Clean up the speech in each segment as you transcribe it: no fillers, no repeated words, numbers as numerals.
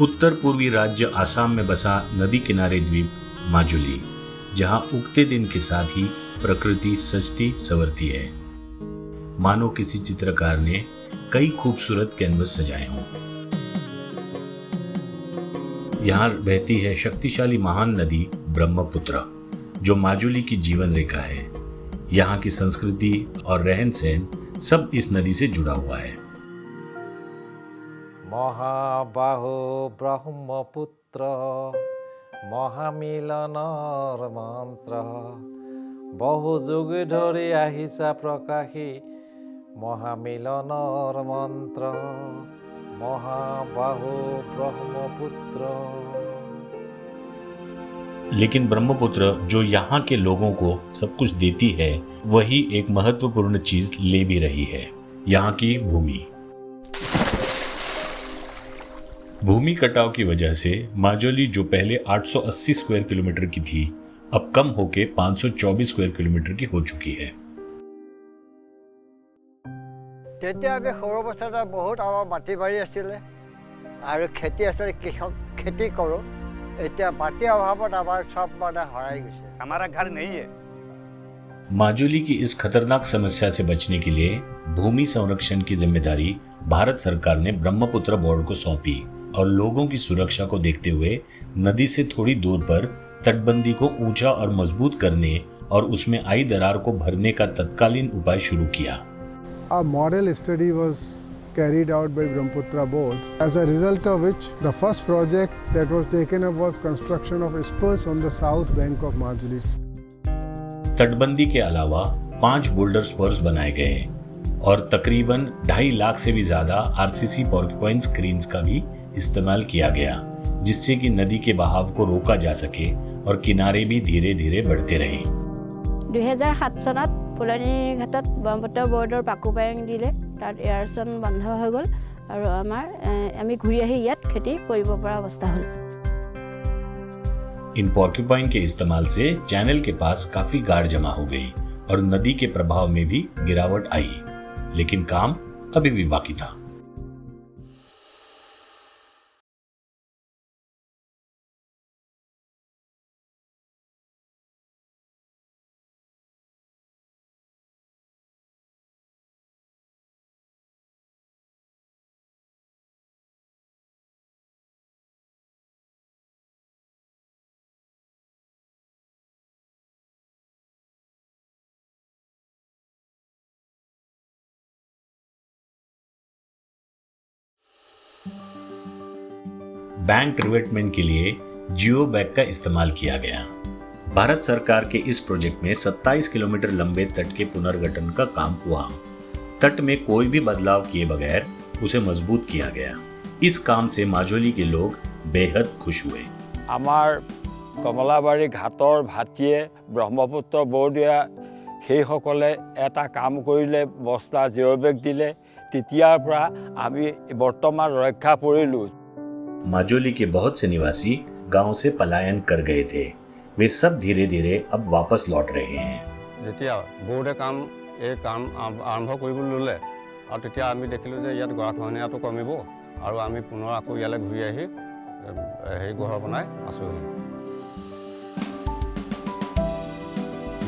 उत्तर पूर्वी राज्य आसाम में बसा नदी किनारे द्वीप माजुली, जहां उगते दिन के साथ ही प्रकृति सजती संवरती है, मानो किसी चित्रकार ने कई खूबसूरत कैनवस सजाए हों। यहाँ बहती है शक्तिशाली महान नदी ब्रह्मपुत्र, जो माजुली की जीवन रेखा है। यहाँ की संस्कृति और रहन सहन सब इस नदी से जुड़ा हुआ है। महाबाहो ब्रह्मपुत्र महामिलनर मंत्र बहु जुग धरि आहिसा प्रकाशी महामिलनर मंत्र महाबाहो ब्रह्मपुत्र। लेकिन ब्रह्मपुत्र जो यहाँ के लोगों को सब कुछ देती है, वही एक महत्वपूर्ण चीज ले भी रही है, यहाँ की भूमि। भूमि कटाव की वजह से माजुली जो पहले 880 स्क्वायर किलोमीटर की थी, अब कम होके 524 स्क्वायर किलोमीटर की हो चुकी है। তেতিয়া আমি সৰু অৱস্থাতে বহুত আমাৰ মাটি বাৰী আছিলে আৰু খেতি আছিলে, কৃষক খেতি কৰোঁ। এতিয়া মাটিৰ অভাৱত আমাৰ সব মানে হৰাই গৈছে। हमारा घर नहीं है। माजुली की इस खतरनाक समस्या से बचने के लिए भूमि संरक्षण की जिम्मेदारी भारत सरकार ने ब्रह्मपुत्र बोर्ड को सौंपी और लोगों की सुरक्षा को देखते हुए नदी से थोड़ी दूर पर तटबंदी को ऊंचा और मजबूत करने और उसमें आई दरार को भरने का तत्कालीन उपाय शुरू किया। A model study was carried out by Brahmaputra Board, as a result of which the first project that was taken up was construction of spurs on the south bank of Majuli. तटबंदी के अलावा 5 boulder स्पर्स बनाए गए और तकरीबन 2.5 लाख से भी ज्यादा RCC पॉर्क्यूपाइन स्क्रीन्स का भी इस्तेमाल किया गया, जिससे कि नदी के बहाव को रोका जा सके और किनारे भी धीरे धीरे बढ़ते रहे। 2007 চনত ফুলনি ঘাটত ব্ৰহ্মপুত্ৰ বৰ্ডৰ পাকুপায়ং দিলে, তাত এয়াৰচন বন্ধ হৈ গ'ল আৰু আমি ঘূৰি আহি ইয়াত খেতি কৰিব পৰা অৱস্থা হ'ল। इन पॉर्क्यूपाइन के इस्तेमाल से चैनल के पास काफी गाड़ जमा हो गई और नदी के प्रभाव में भी गिरावट आई, लेकिन काम अभी भी बाकी था। बैंक रिवेटमेंट के लिए जियो बैग का इस्तेमाल किया गया। भारत सरकार के इस प्रोजेक्ट में 27 किलोमीटर लंबे तट के पुनर्गठन का काम हुआ। तट में कोई भी बदलाव किए बगैर उसे मजबूत किया गया। इस काम से माजुली के लोग बेहद खुश हुए। আমাৰ কমলাবাৰী ঘাটৰ ভাটিয়ে ব্ৰহ্মপুত্ৰ বৰ্ডে সেইসকলে এটা কাম কৰিলে, বস্তা জিৰ' বেগ দিলে। তেতিয়াৰ পৰা আমি বৰ্তমান ৰক্ষা পৰিলোঁ। माजुली के बहुत से निवासी गांव से पलायन कर गए थे, वे सब धीरे धीरे अब वापस लौट रहे हैं। যেতিয়া বোৰ্ডে এই কাম আৰম্ভ কৰিবলৈ ল'লে আৰু তেতিয়া আমি দেখিলোঁ যে ইয়াত গৰাখহনীয়াটো কমিব আৰু আমি পুনৰ আকৌ ইয়ালৈ ঘূৰি আহি ঘৰ বনাই আছোঁহি।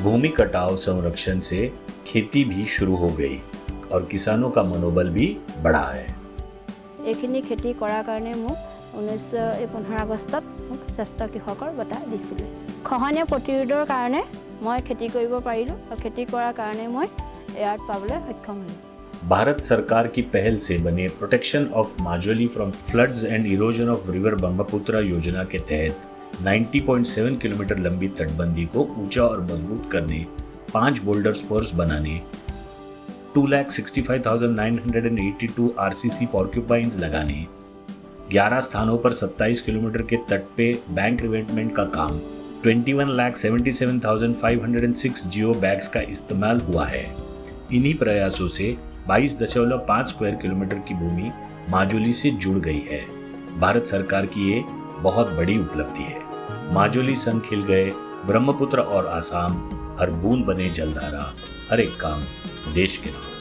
भूमि कटाव संरक्षण से खेती भी शुरू हो गई और किसानों का मनोबल भी बढ़ा है। এইখিনি খেতি কৰাৰ কাৰণে মোক 1915 আগষ্টত মোক শ্ৰেষ্ঠ কৃষকৰ বঁটা দিছিলে। খহনীয়া প্ৰতিৰোধৰ কাৰণে মই খেতি কৰিব পাৰিলোঁ আৰু খেতি কৰাৰ কাৰণে মই এয়াৰ্ড পাবলৈ সক্ষম হ'লোঁ। भारत सरकार की पहल से बने protection of Majuli from floods and erosion of river Brahmaputra योजना के तहत 90.7 किलोमीटर लंबी तटबंदी को ऊंचा और मजबूत करने, 5 बोल्डर स्पर्स बनाने, 2,65,982 RCC पॉर्क्यूपाइन्स लगाने, 11 स्थानों पर 27 किलोमीटर के तट पे बैंक रिवेटमेंट का काम, 21,77,506 जियो बैग्स का इस्तेमाल हुआ है। इन्हीं प्रयासों से 22.5 स्क्वायर किलोमीटर की भूमि माजुली से जुड़ गई है। भारत सरकार की ये बहुत बड़ी उपलब्धि है। माजुली संग खिल गए ब्रह्मपुत्र और आसाम, हर बूंद बने जलधारा, हर एक काम देश के नाम।